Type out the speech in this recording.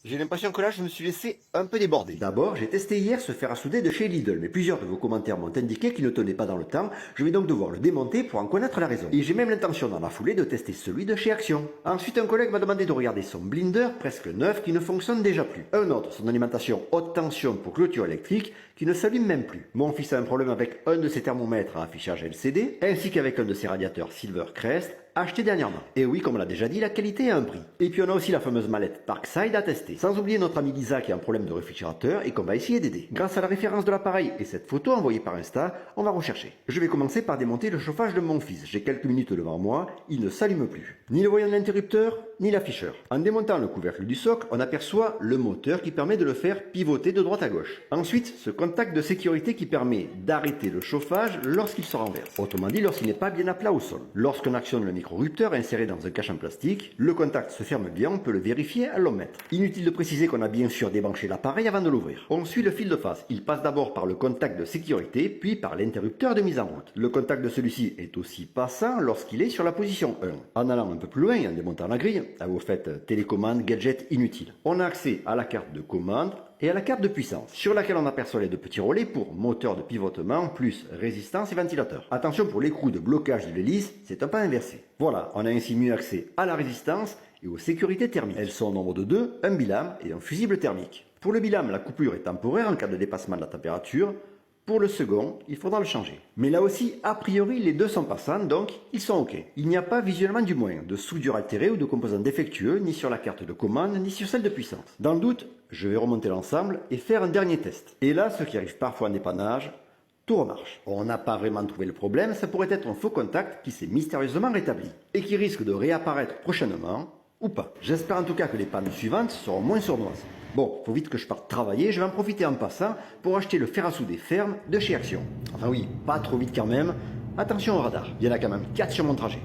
J'ai l'impression que là, je me suis laissé un peu déborder. D'abord, j'ai testé hier ce fer à souder de chez Lidl, mais plusieurs de vos commentaires m'ont indiqué qu'il ne tenait pas dans le temps. Je vais donc devoir le démonter pour en connaître la raison. Et j'ai même l'intention dans la foulée de tester celui de chez Action. Ensuite, un collègue m'a demandé de regarder son blinder, presque neuf, qui ne fonctionne déjà plus. Un autre, son alimentation haute tension pour clôture électrique, qui ne s'allume même plus. Mon fils a un problème avec un de ses thermomètres à affichage LCD, ainsi qu'avec un de ses radiateurs Silvercrest, acheté dernièrement. Et oui, comme on l'a déjà dit, la qualité a un prix. Et puis on a aussi la fameuse mallette Parkside à tester. Sans oublier notre ami Lisa qui a un problème de réfrigérateur et qu'on va essayer d'aider. Grâce à la référence de l'appareil et cette photo envoyée par Insta, on va rechercher. Je vais commencer par démonter le chauffage de mon fils. J'ai quelques minutes devant moi, il ne s'allume plus. Ni le voyant de l'interrupteur, ni l'afficheur. En démontant le couvercle du socle, on aperçoit le moteur qui permet de le faire pivoter de droite à gauche. Ensuite, ce contact de sécurité qui permet d'arrêter le chauffage lorsqu'il se renverse. Autrement dit, lorsqu'il n'est pas bien à plat au sol. Lorsqu'on actionne le micro-rupteur inséré dans un cache en plastique, le contact se ferme bien, on peut le vérifier à l'ohmètre. Inutile de préciser qu'on a bien sûr débranché l'appareil avant de l'ouvrir. On suit le fil de face. Il passe d'abord par le contact de sécurité, puis par l'interrupteur de mise en route. Le contact de celui-ci est aussi passant lorsqu'il est sur la position 1. En allant un peu plus loin, en démontant la grille, vous faites télécommande, gadget inutile. On a accès à la carte de commande et à la carte de puissance, sur laquelle on aperçoit les deux petits relais pour moteur de pivotement, plus résistance et ventilateur. Attention pour l'écrou de blocage de l'hélice, c'est un pas inversé. Voilà, on a ainsi mieux accès à la résistance et aux sécurités thermiques. Elles sont au nombre de 2, un bilame et un fusible thermique. Pour le bilame, la coupure est temporaire en cas de dépassement de la température. Pour le second, il faudra le changer. Mais là aussi, a priori, les deux sont passants, donc ils sont OK. Il n'y a pas, visuellement du moins, de soudure altérée ou de composants défectueux, ni sur la carte de commande, ni sur celle de puissance. Dans le doute, je vais remonter l'ensemble et faire un dernier test. Et là, ce qui arrive parfois en dépannage, tout remarche. On n'a pas vraiment trouvé le problème, ça pourrait être un faux contact qui s'est mystérieusement rétabli, et qui risque de réapparaître prochainement, ou pas. J'espère en tout cas que les pannes suivantes seront moins sournoises. Bon, faut vite que je parte travailler, je vais en profiter en passant pour acheter le fer à souder ferme de chez Action. Enfin oui, pas trop vite quand même, attention au radar, il y en a quand même 4 sur mon trajet.